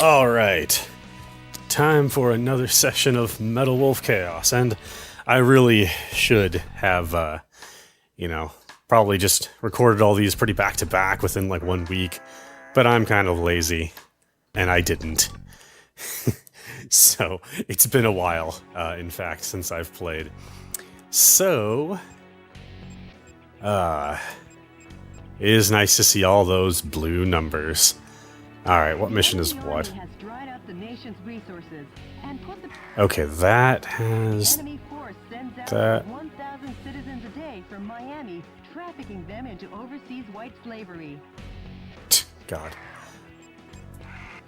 Alright, time for another session of Metal Wolf Chaos, and I really should have, probably just recorded all these pretty back-to-back within like 1 week, but I'm kind of lazy, and I didn't. So, it's been a while, in fact, since I've played. So, it is nice to see all those blue numbers. Alright, what mission is what? Okay, that has... that... 1,000 citizens a day from Miami, trafficking them into overseas white slavery. God.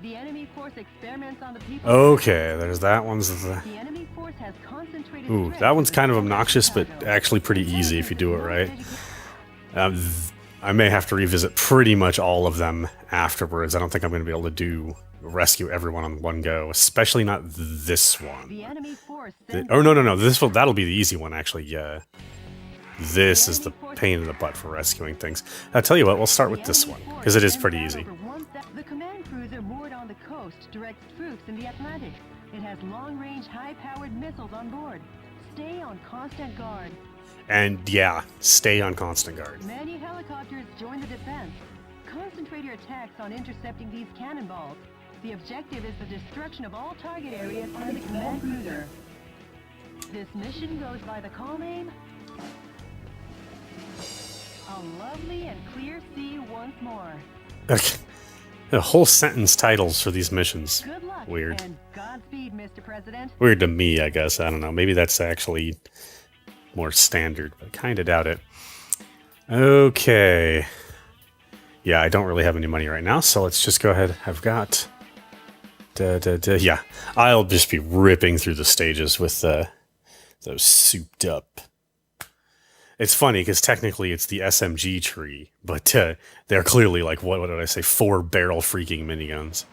The enemy force experiments on the people. Okay, there's that one's... The enemy force has concentrated. Ooh, that one's kind of obnoxious, but actually pretty easy if you do it right. I may have to revisit pretty much all of them afterwards. I don't think I'm going to be able to rescue everyone on one go, especially not this one. The enemy force no. That'll be the easy one, actually. This is the pain in the butt for rescuing things. I'll tell you what, we'll start with this one, because it is pretty easy. The command cruiser moored on the coast directs troops in the Atlantic. It has long-range, high-powered missiles on board. Stay on constant guard. And yeah, stay on constant guard. Many helicopters join the defense. Concentrate your attacks on intercepting these cannonballs. The objective is the destruction of all target areas under the command cruiser. This mission goes by the call name... A lovely and clear sea once more. The whole sentence titles for these missions. Good luck. Weird. And Godspeed, Mr. President. Weird to me, I guess. I don't know. Maybe that's actually more standard, but I kind of doubt it. Okay. Yeah, I don't really have any money right now, so let's just go ahead. I've got... Yeah, I'll just be ripping through the stages with those souped up... It's funny, because technically it's the SMG tree, but they're clearly like, what did I say, 4-barrel freaking miniguns.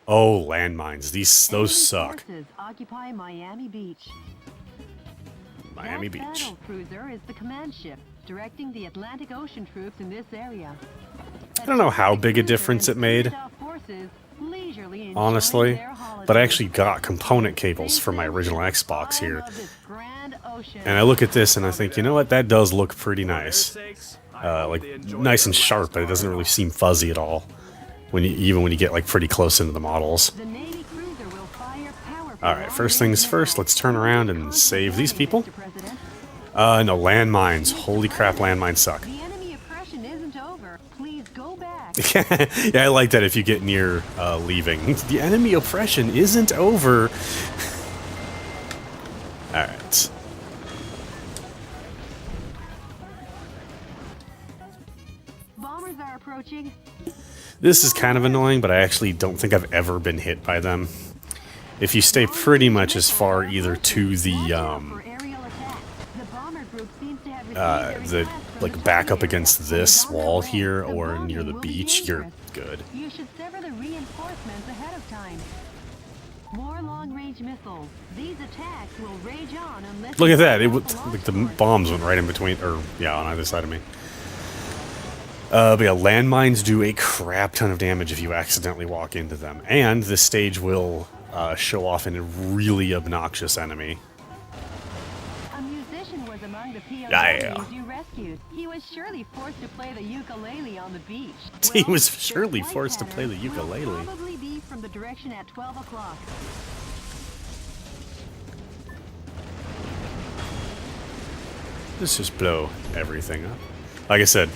Oh, landmines. Those suck. Occupy Miami Beach. Miami Beach. Battle cruiser is the command ship, directing the Atlantic Ocean troops in this area. I don't know how big a difference it made, honestly, but I actually got component cables for my original Xbox here. And I look at this and I think, you know what, that does look pretty nice. Like, nice and sharp, but it doesn't really seem fuzzy at all. Even when you get, like, pretty close into the models. Alright, first things first, let's turn around and save these people. No, landmines. Holy crap, landmines suck. Yeah, I like that if you get near leaving. The enemy oppression isn't over. Alright. Bombers are approaching. This is kind of annoying, but I actually don't think I've ever been hit by them. If you stay pretty much as far either to the like back up against this wall here or near the beach, you're good. You should sever the reinforcements ahead of time. More long-range missiles. These attacks will rage on unless... Look at that! Like the bombs went right in between, or yeah, on either side of me. But yeah, landmines do a crap ton of damage if you accidentally walk into them, and this stage will show off a really obnoxious enemy. A musician was among the Yeah. you rescued. He was surely forced to play the ukulele on the beach. He was surely forced to play the ukulele. Will probably be from the direction at 12 o'clock. Let's just blow everything up. Like I said,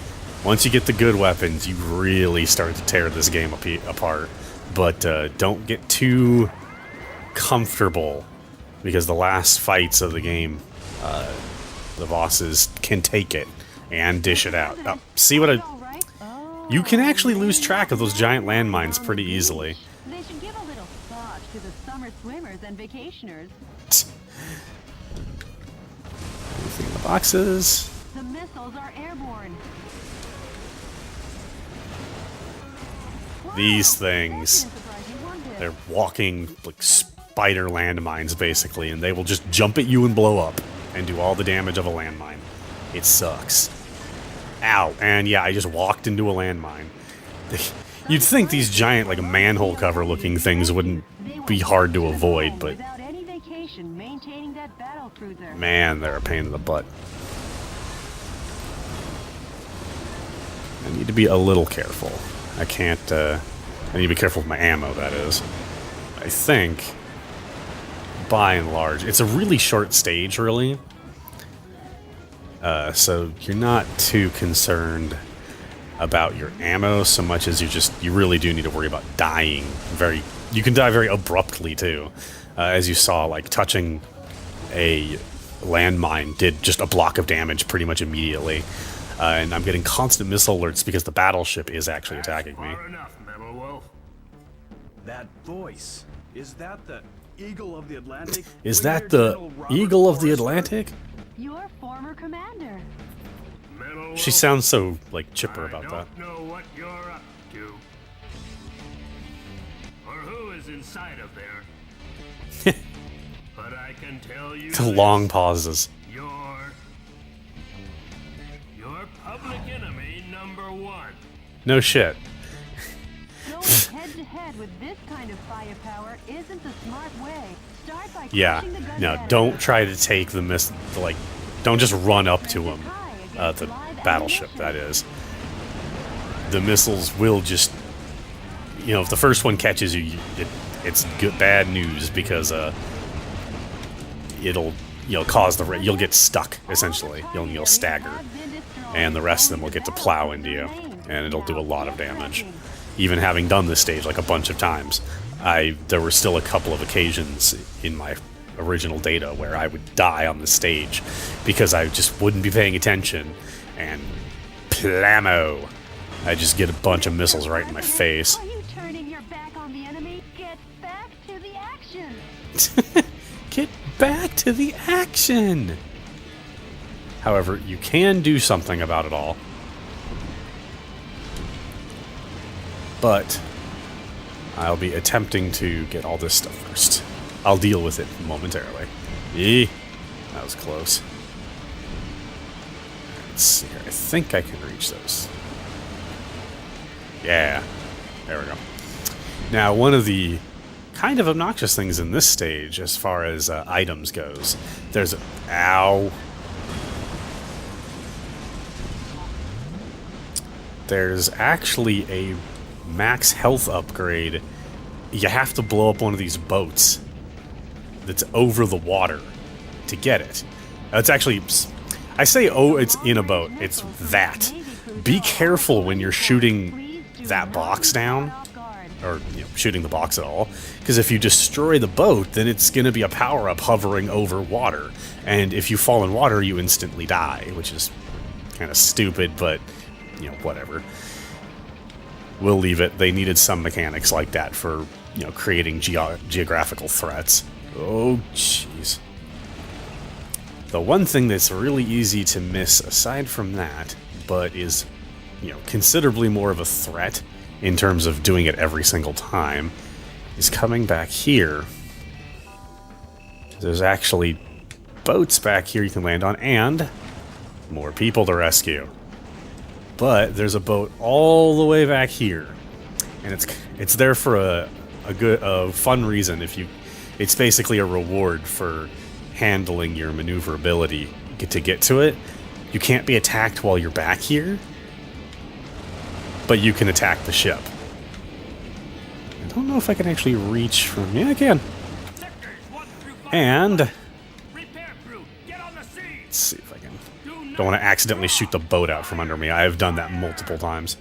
once you get the good weapons, you really start to tear this game apart. But don't get too comfortable, because the last fights of the game, the bosses can take it and dish it out. Oh, see what you can actually lose track of those giant landmines pretty easily. They should give a little thought to the summer swimmers and vacationers. Anything in the boxes? The missiles are airborne. These things, they're walking like spider landmines basically, and they will just jump at you and blow up and do all the damage of a landmine. It sucks. Ow. And yeah, I just walked into a landmine. You'd think these giant, like, manhole cover looking things wouldn't be hard to avoid, but without any vacation maintaining that battle cruiser. man, they're a pain in the butt. I need to be a little careful. I can't, I need to be careful with my ammo, that is. I think, by and large, it's a really short stage, really. So you're not too concerned about your ammo so much as you really do need to worry about dying you can die very abruptly too. As you saw, like touching a landmine did just a block of damage pretty much immediately. And I'm getting constant missile alerts because the battleship is actually attacking me. That voice, is that the Eagle of the Atlantic? Is that the Eagle of the Atlantic? Your former commander. She sounds so, like, chipper about that. I don't know what you're up to. Or who is inside of there. But I can tell you The long pauses. You're public enemy #1. No shit. Going head to head with this kind of firepower isn't the smart way. Start by Yeah. crushing the gun No, battery. don't try to take don't just run up to him. The battleship, that is. The missiles will just, if the first one catches you, it's bad news because it'll cause you'll get stuck essentially. You'll stagger, and the rest of them will get to plow into you, and it'll do a lot of damage. Even having done this stage like a bunch of times, there were still a couple of occasions in my original data where I would die on the stage because I just wouldn't be paying attention, and plammo, I just get a bunch of missiles right in my face. Are you turning your back on the enemy? Get back to the action. Get back to the action! However, you can do something about it all. But I'll be attempting to get all this stuff first. I'll deal with it momentarily. That was close. Let's see here. I think I can reach those. Yeah. There we go. Now, one of the kind of obnoxious things in this stage, as far as items goes, there's ow. There's actually a max health upgrade. You have to blow up one of these boats that's over the water to get it. It's actually, I say, it's in a boat. It's that. Be careful when you're shooting that box down, or shooting the box at all, because if you destroy the boat, then it's going to be a power-up hovering over water, and if you fall in water, you instantly die, which is kind of stupid, but whatever. We'll leave it. They needed some mechanics like that for creating geographical threats. Oh, jeez. The one thing that's really easy to miss aside from that, but is, considerably more of a threat in terms of doing it every single time, is coming back here. There's actually boats back here you can land on, and more people to rescue. But there's a boat all the way back here, and it's there for a fun reason. It's basically a reward for handling your maneuverability to get to it. You can't be attacked while you're back here, but you can attack the ship. I don't know if I can actually reach from... Yeah, I can. And... let's see if I can... Don't want to accidentally shoot the boat out from under me. I have done that multiple times.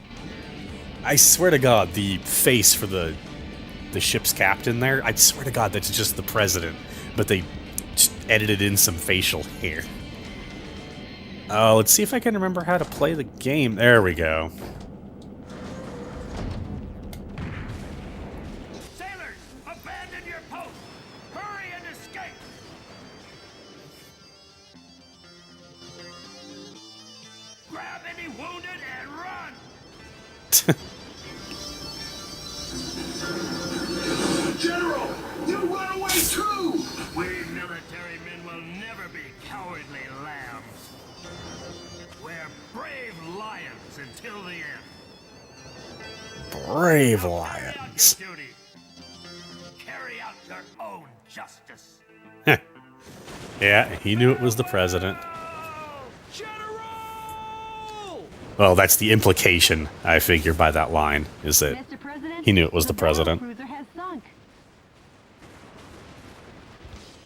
I swear to God, the face for the ship's captain there, I swear to God, that's just the president. But they just edited in some facial hair. Let's see if I can remember how to play the game. There we go. Sailors, abandon your post! Hurry and escape! Grab any wounded and run! General, you run away too! We military men will never be cowardly lambs. We're brave lions until the end. Brave Carry out lions. your duty. Carry out your own justice. Yeah, he knew it was the president. General! Well, that's the implication, I figure, by that line, is that Mr. President, he knew it was the battle president. cruiser has sunk.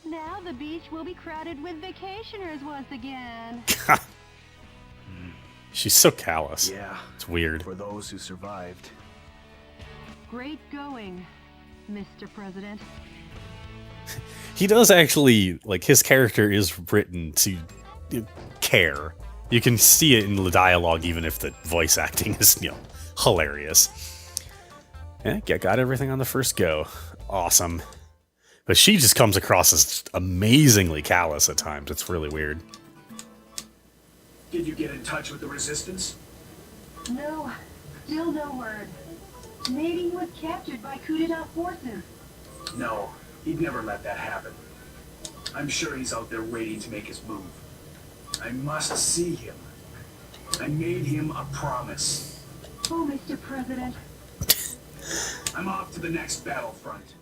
Now the beach will be crowded with vacationers once again. She's so callous. Yeah, It's weird. for those who survived. Great going, Mr. President. He does actually, like, his character is written to care. You can see it in the dialogue, even if the voice acting is, hilarious. Yeah, got everything on the first go. Awesome. But she just comes across as amazingly callous at times. It's really weird. Did you get in touch with the Resistance? No, still no word. Maybe he was captured by coup d'etat forces. No, he'd never let that happen. I'm sure he's out there waiting to make his move. I must see him. I made him a promise. Oh, Mr. President. I'm off to the next battlefront.